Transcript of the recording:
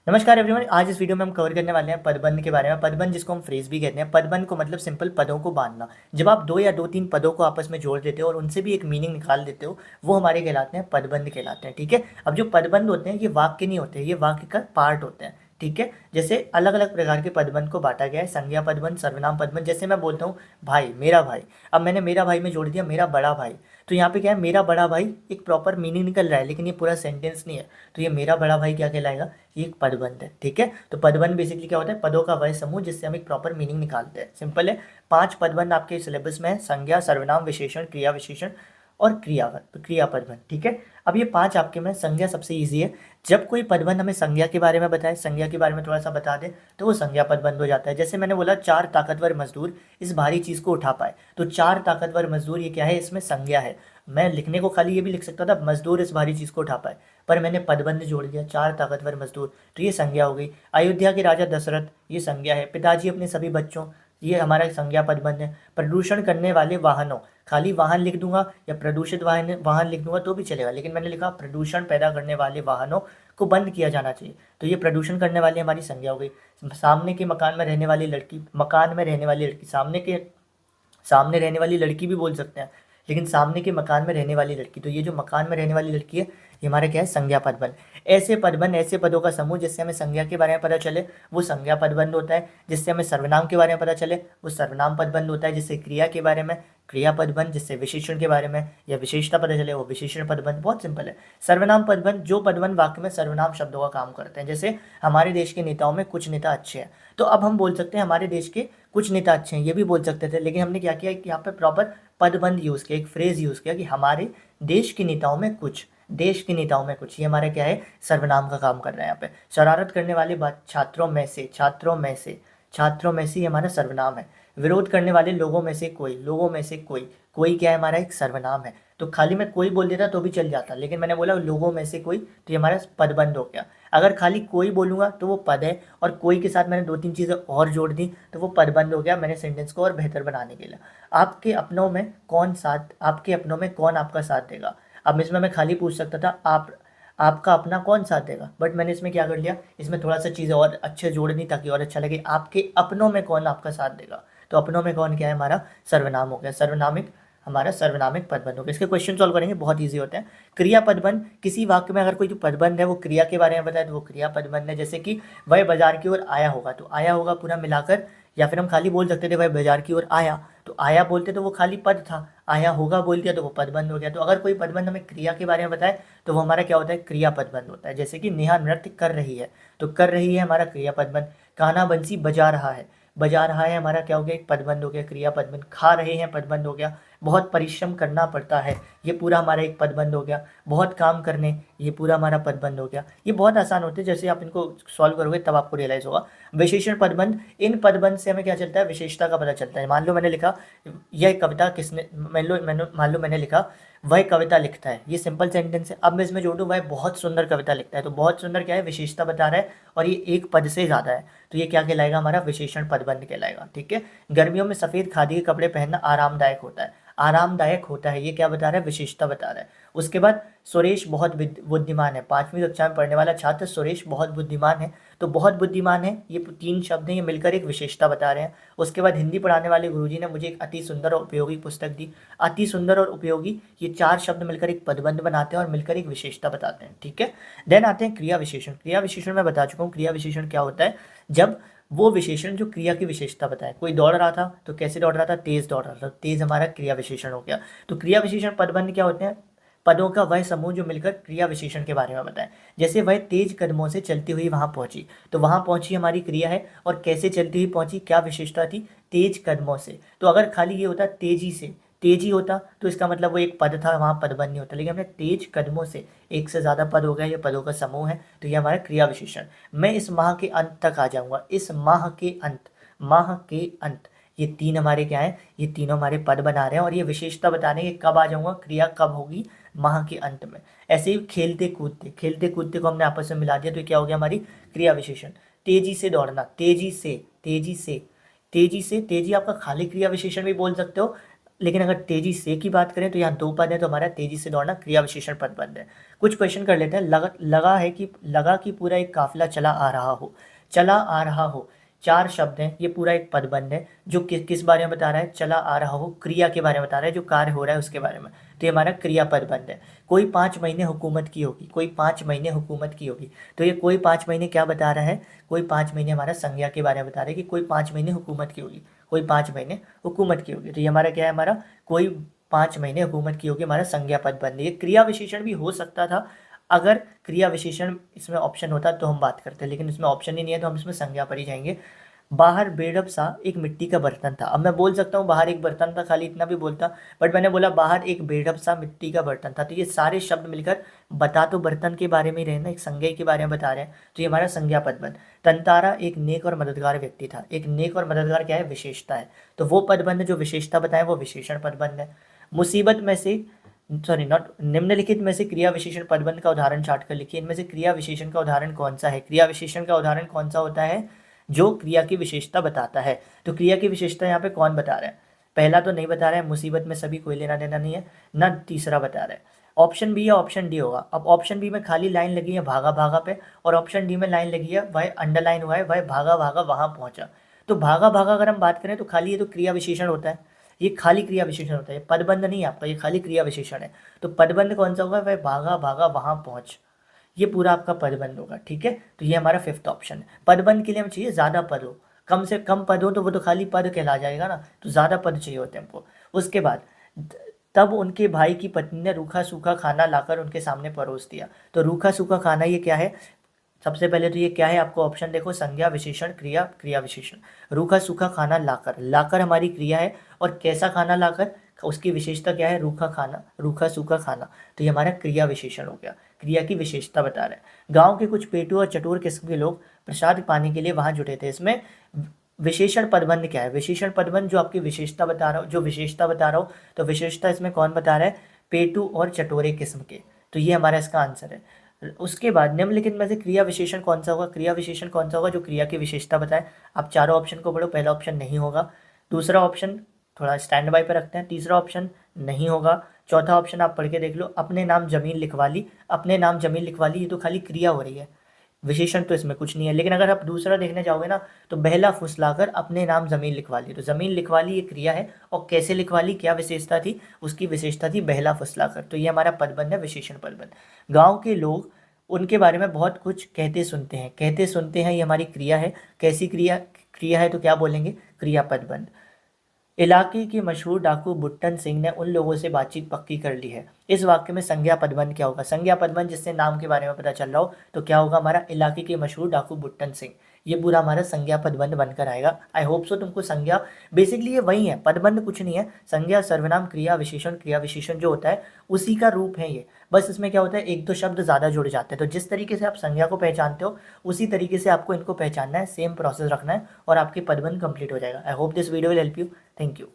नमस्कार एवरीवन। आज इस वीडियो में हम कवर करने वाले हैं पदबंध के बारे में। पदबंध जिसको हम फ्रेज भी कहते हैं। पदबंध को मतलब सिंपल पदों को बांधना। जब आप दो या दो तीन पदों को आपस में जोड़ देते हो और उनसे भी एक मीनिंग निकाल देते हो, वो हमारे कहलाते हैं पदबंध कहलाते हैं। ठीक है। अब जो पदबंध होते हैं ये वाक्य नहीं होते, ये वाक्य का पार्ट होते हैं। ठीक है। जैसे अलग अलग प्रकार के पदबंध को बांटा गया है, संज्ञा पदबंध, सर्वनाम पदबंध। जैसे मैं बोलता हूँ भाई, मेरा भाई, अब मैंने मेरा भाई में जोड़ दिया मेरा बड़ा भाई, तो यहाँ पे क्या है, मेरा बड़ा भाई एक प्रॉपर मीनिंग निकल रहा है, लेकिन ये पूरा सेंटेंस नहीं है। तो ये मेरा बड़ा भाई क्या कहलाएगा, ये एक पदबंध है। ठीक है। तो पदबंध बेसिकली क्या होता है, पदों का वह समूह जिससे हम एक प्रॉपर मीनिंग निकालते हैं। सिंपल है। 5 पदबंध आपके सिलेबस में है, संज्ञा, सर्वनाम, विशेषण, क्रिया विशेषण और क्रिया पदबंध। ठीक है। अब ये 5 आपके में, संज्ञा सबसे ईजी है। जब कोई पदबंध हमें संज्ञा के बारे में बताए, संज्ञा के बारे में थोड़ा सा बता दे, तो वो संज्ञा पदबंध हो जाता है। जैसे मैंने बोला 4 ताकतवर मजदूर इस भारी चीज को उठा पाए, तो 4 ताकतवर मजदूर ये क्या है, इसमें संज्ञा है। मैं लिखने को खाली ये भी लिख सकता था मजदूर इस भारी चीज को उठा पाए, पर मैंने पदबंध जोड़ दिया 4 ताकतवर मजदूर, तो ये संज्ञा हो गई। अयोध्या के राजा दशरथ, ये संज्ञा है। पिताजी अपने सभी बच्चों, ये हमारा संज्ञा पदबंध है। प्रदूषण करने वाले वाहनों, खाली वाहन लिख दूंगा या प्रदूषित वाहन वाहन लिख दूंगा तो भी चलेगा, लेकिन मैंने लिखा प्रदूषण पैदा करने वाले वाहनों को बंद किया जाना चाहिए, तो ये प्रदूषण करने वाली हमारी संज्ञा हो गई। सामने के मकान में रहने वाली लड़की, मकान में रहने वाली लड़की, सामने रहने वाली लड़की भी बोल सकते हैं, लेकिन सामने के मकान में रहने वाली लड़की, तो ये जो मकान में रहने वाली लड़की है ये हमारा क्या है, संज्ञा पदबंध। ऐसे पदबंध, ऐसे पदों का समूह जिससे हमें संज्ञा के बारे में पता चले वो संज्ञा पदबंध होता है। जिससे हमें सर्वनाम के बारे में पता चले वो सर्वनाम पदबंध होता है। जिससे क्रिया के बारे में क्रिया पदबंध, जिससे विशेषण के बारे में या विशेषता पता चले वो विशेषण पदबंध। बहुत सिंपल है। सर्वनाम पदबंध, जो पदबंध वाक्य में सर्वनाम शब्दों का काम करते हैं। जैसे हमारे देश के नेताओं में कुछ नेता अच्छे हैं, तो अब हम बोल सकते हैं हमारे देश के कुछ नेता अच्छे हैं, ये भी बोल सकते थे, लेकिन हमने क्या किया कि यहाँ पे प्रॉपर पदबंध यूज किया, एक फ्रेज यूज किया कि हमारे देश के नेताओं में कुछ, देश के नेताओं में कुछ, ये हमारे क्या है, सर्वनाम का काम कर रहा है यहाँ पे। शरारत करने वाले छात्रों में से, छात्रों में से ये हमारा सर्वनाम है। विरोध करने वाले लोगों में से कोई, लोगों में से कोई, कोई क्या है, हमारा एक सर्वनाम है। तो खाली मैं कोई बोल देता तो भी चल जाता, लेकिन मैंने बोला लोगों में से कोई, तो ये हमारा पदबंध हो गया। अगर खाली कोई बोलूंगा तो वो पद है, और कोई के साथ मैंने 2-3 चीज़ें और जोड़ दी तो वो पदबंध हो गया, मैंने सेंटेंस को और बेहतर बनाने के लिए। आपके अपनों में कौन आपका साथ देगा। अब इसमें मैं खाली पूछ सकता था आपका अपना कौन साथ देगा, बट मैंने इसमें क्या कर लिया, इसमें थोड़ा सा चीज़ें और अच्छे जोड़ दी ताकि और अच्छा लगे। आपके अपनों में कौन आपका साथ देगा, तो अपनों में कौन क्या है, हमारा सर्वनाम हो गया। हमारा सर्वनामिक पदबंध हो गया। इसके क्वेश्चन सॉल्व करेंगे, बहुत ईजी होते हैं। क्रिया पदबंध, किसी वाक्य में अगर कोई जो पदबंध है वो क्रिया के बारे में बताए तो वो क्रिया पदबंध है। जैसे कि वह बाजार की ओर आया होगा, तो आया होगा पूरा मिलाकर, या फिर हम खाली बोल सकते थे वह बाजार की ओर आया, तो आया बोलते तो वो खाली पद था, आया होगा बोल दिया तो वो पदबंध हो गया। तो अगर कोई पदबंध हमें क्रिया के बारे में बताए तो वो हमारा क्या होता है, क्रिया पदबंध होता है। जैसे कि नेहा नृत्य कर रही है, तो कर रही है हमारा क्रिया पदबंध। कान्हा बंसी बजा रहा है, बजा रहा है हमारा क्या हो गया, एक पदबंध हो गया, क्रिया पदबंध। खा रहे हैं पदबंध हो गया। बहुत परिश्रम करना पड़ता है, ये पूरा हमारा एक पदबंध हो गया। बहुत काम करने, ये पूरा हमारा पदबंध हो गया। ये बहुत आसान होते हैं, जैसे आप इनको सॉल्व करोगे तब आपको रियलाइज होगा। विशेषण पदबंध, इन पदबंध से हमें क्या चलता है, विशेषता का पता चलता है। मान लो मैंने लिखा यह कविता किसने, मान लो मैंने लिखा वह कविता लिखता है, ये सिंपल सेंटेंस है। अब मैं इसमें जोड़ूँ वह बहुत सुंदर कविता लिखता है, तो बहुत सुंदर क्या है, विशेषता बता रहा है, और ये एक पद से ज़्यादा है, तो ये क्या कहलाएगा, हमारा विशेषण पदबंध कहलाएगा। ठीक है। गर्मियों में सफ़ेद खादी के कपड़े पहनना आरामदायक होता है, आरामदायक होता है, ये क्या बता रहा है, विशेषता बता रहा है। उसके बाद सुरेश बहुत बुद्धिमान है, 5वीं कक्षा में पढ़ने वाला छात्र सुरेश बहुत बुद्धिमान है, तो बहुत बुद्धिमान है, ये 3 शब्द हैं, ये मिलकर एक विशेषता बता रहे हैं। उसके बाद हिंदी पढ़ाने वाले गुरुजी ने मुझे एक अति सुंदर और उपयोगी पुस्तक दी। अति सुंदर और उपयोगी, ये 4 शब्द मिलकर एक पदबंध बनाते हैं और मिलकर एक विशेषता बताते हैं। ठीक है। देन आते हैं क्रिया विशेषण। क्रिया विशेषण मैं बता चुका हूँ, क्रिया विशेषण क्या होता है, जब वो विशेषण जो क्रिया की विशेषता बताए। कोई दौड़ रहा था तो कैसे दौड़ रहा था, तेज दौड़ रहा था, तेज हमारा क्रिया विशेषण हो गया। तो क्रिया विशेषण पदबंध क्या होते हैं, पदों का वह समूह जो मिलकर क्रिया विशेषण के बारे में बताए। जैसे वह तेज कदमों से चलती हुई वहां पहुंची, तो वहां पहुंची हमारी क्रिया है, और कैसे चलती हुई पहुंची, क्या विशेषता थी, तेज कदमों से। तो अगर खाली ये होता तेजी से, तेजी होता तो इसका मतलब वो एक पद था, वहां पदबंध नहीं होता, लेकिन हमने तेज कदमों से, एक से ज्यादा पद हो गया, ये पदों का समूह है, तो ये हमारा क्रिया विशेषण। मैं इस माह के अंत तक आ जाऊंगा, इस माह के अंत, माह के अंत, ये 3 हमारे क्या है, ये तीनों हमारे पद बना रहे हैं, और ये विशेषता बताने के कब आ जाऊंगा, क्रिया कब होगी, माह के अंत में। ऐसे ही खेलते कूदते, खेलते कूदते को हमने आपस में मिला दिया, तो क्या हो गया, हमारी क्रिया विशेषण। तेजी से दौड़ना, तेजी से, तेजी से, तेजी से, तेजी आपका खाली क्रिया विशेषण भी बोल सकते हो, लेकिन अगर तेजी से की बात करें तो यहाँ 2 पद है, तो हमारा तेजी से दौड़ना क्रिया विशेषण पदबंध है। कुछ क्वेश्चन कर लेते हैं। लगा कि पूरा एक काफिला चला आ रहा हो। चला आ रहा हो 4 शब्द हैं, ये पूरा एक पदबंध है जो किस बारे में बता रहा है, चला आ रहा हो, क्रिया के बारे में बता रहा है, जो कार्य हो रहा है उसके बारे में, तो ये हमारा क्रिया पदबंध है। कोई 5 महीने हुकूमत की होगी, कोई 5 महीने हुकूमत की होगी, तो ये कोई 5 महीने क्या बता रहा है, कोई 5 महीने हमारा संज्ञा के बारे में बता रहा है कि कोई 5 महीने हुकूमत की होगी, कोई 5 महीने हुकूमत की होगी, तो ये हमारा क्या है, हमारा कोई 5 महीने हुकूमत की होगी, हमारा संज्ञा पदबंध है। ये क्रिया विशेषण भी हो सकता था, अगर क्रिया विशेषण इसमें ऑप्शन होता तो हम बात करते, लेकिन इसमें ऑप्शन ही नहीं है तो हम इसमें संज्ञा पर ही जाएंगे। बाहर बेढप सा एक मिट्टी का बर्तन था। अब मैं बोल सकता हूँ बाहर एक बर्तन था, खाली इतना भी बोलता, बट मैंने बोला बाहर एक बेढप सा मिट्टी का बर्तन था, तो ये सारे शब्द मिलकर बता तो बर्तन के बारे में ही रहे ना, एक संज्ञा के बारे में बता रहे हैं, तो ये हमारा संज्ञा पदबंध। तंतारा एक नेक और मददगार व्यक्ति था। एक नेक और मददगार क्या है, विशेषता है, तो वो पदबंध जो विशेषता बताए वो विशेषण पदबंध है। मुसीबत में से निम्नलिखित में से क्रिया विशेषण पदबंध का उदाहरण चाट कर लिखिए। इनमें से क्रिया विशेषण का उदाहरण कौन सा है, क्रिया विशेषण का उदाहरण कौन सा होता है जो क्रिया की विशेषता बताता है। तो क्रिया की विशेषता यहाँ पे कौन बता रहा है, पहला तो नहीं बता रहा है, मुसीबत में सभी कोई लेना देना नहीं है, ना तीसरा बता रहा है। ऑप्शन बी या ऑप्शन डी होगा। अब ऑप्शन बी में खाली लाइन लगी है भागा भागा पे, और ऑप्शन डी में लाइन लगी है वह अंडरलाइन हुआ है वह भागा भागा वहां पहुंचा। तो भागा भागा अगर हम बात करें तो खाली ये तो क्रिया विशेषण होता है, ये खाली क्रिया विशेषण होता है, पदबंध नहीं है आपका, ये खाली क्रिया विशेषण है। तो पदबंध कौन सा होगा, वह भागा भागा वहां पहुंच, ये पूरा आपका पदबंध होगा। ठीक है, तो ये हमारा 5th ऑप्शन है। पदबंध के लिए हम चाहिए ज़्यादा पद हो, कम से कम पद हो तो वो तो खाली पद कहला जाएगा ना, तो ज़्यादा पद चाहिए होते हैं हमको। उसके बाद तब उनके भाई की पत्नी ने रूखा सूखा खाना लाकर उनके सामने परोस दिया। तो रूखा सूखा खाना ये क्या है, सबसे पहले तो ये क्या है, आपको ऑप्शन देखो, संज्ञा विशेषण क्रिया, क्रिया विशेषण। रूखा सूखा खाना लाकर, लाकर हमारी क्रिया है, और कैसा खाना लाकर, उसकी विशेषता क्या है, रूखा खाना, रूखा सूखा खाना, तो ये हमारा क्रिया विशेषण हो गया, क्रिया की विशेषता बता रहे हैं। गांव के कुछ पेटू और चतुर किस्म के लोग प्रसाद पाने के लिए वहां जुटे थे। इसमें विशेषण पदबंध क्या है, विशेषण पदबंध जो आपकी विशेषता बता रहा हूँ, जो विशेषता बता रहा हूँ, तो विशेषता इसमें कौन बता रहा है, पेटू और चटोरे किस्म के, तो ये हमारा इसका आंसर है। उसके बाद निम्नलिखित में से क्रिया विशेषण कौन सा होगा, क्रिया विशेषण कौन सा होगा जो क्रिया की विशेषता बताए। आप चारों ऑप्शन को पढ़ो, पहला ऑप्शन नहीं होगा, दूसरा ऑप्शन थोड़ा स्टैंड बाय पर रखते हैं, तीसरा ऑप्शन नहीं होगा, चौथा ऑप्शन आप पढ़ के देख लो, अपने नाम जमीन लिखवा ली, अपने नाम जमीन लिखवा ली, ये तो खाली क्रिया हो रही है, विशेषण तो इसमें कुछ नहीं है। लेकिन अगर आप दूसरा देखने जाओगे ना, तो बहला फुसलाकर अपने नाम जमीन लिखवा ली, तो जमीन लिखवा ली ये क्रिया है, और कैसे लिखवा ली, क्या विशेषता थी, उसकी विशेषता थी बहला फुसलाकर, तो ये हमारा पदबंध है, विशेषण पदबंध। गाँव के लोग उनके बारे में बहुत कुछ कहते सुनते हैं, कहते सुनते हैं ये हमारी क्रिया है, कैसी क्रिया, क्रिया है तो क्या बोलेंगे, क्रिया पदबंध। इलाके के मशहूर डाकू बुट्टन सिंह ने उन लोगों से बातचीत पक्की कर ली है। इस वाक्य में संज्ञा पदबंध क्या होगा, संज्ञा पदबंध जिससे नाम के बारे में पता चल रहा हो, तो क्या होगा हमारा, इलाके के मशहूर डाकू बुट्टन सिंह, ये पूरा हमारा संज्ञा पदबंध बनकर आएगा। आई होप सो तुमको संज्ञा बेसिकली ये वही है, पदबंध कुछ नहीं है, संज्ञा सर्वनाम क्रिया विशेषण जो होता है उसी का रूप है ये, बस इसमें क्या होता है, एक दो शब्द ज़्यादा जुड़ जाते हैं। तो जिस तरीके से आप संज्ञा को पहचानते हो उसी तरीके से आपको इनको पहचानना है, सेम प्रोसेस रखना है, और आपके पदबंध कंप्लीट हो जाएगा। I hope this video will help you. Thank you.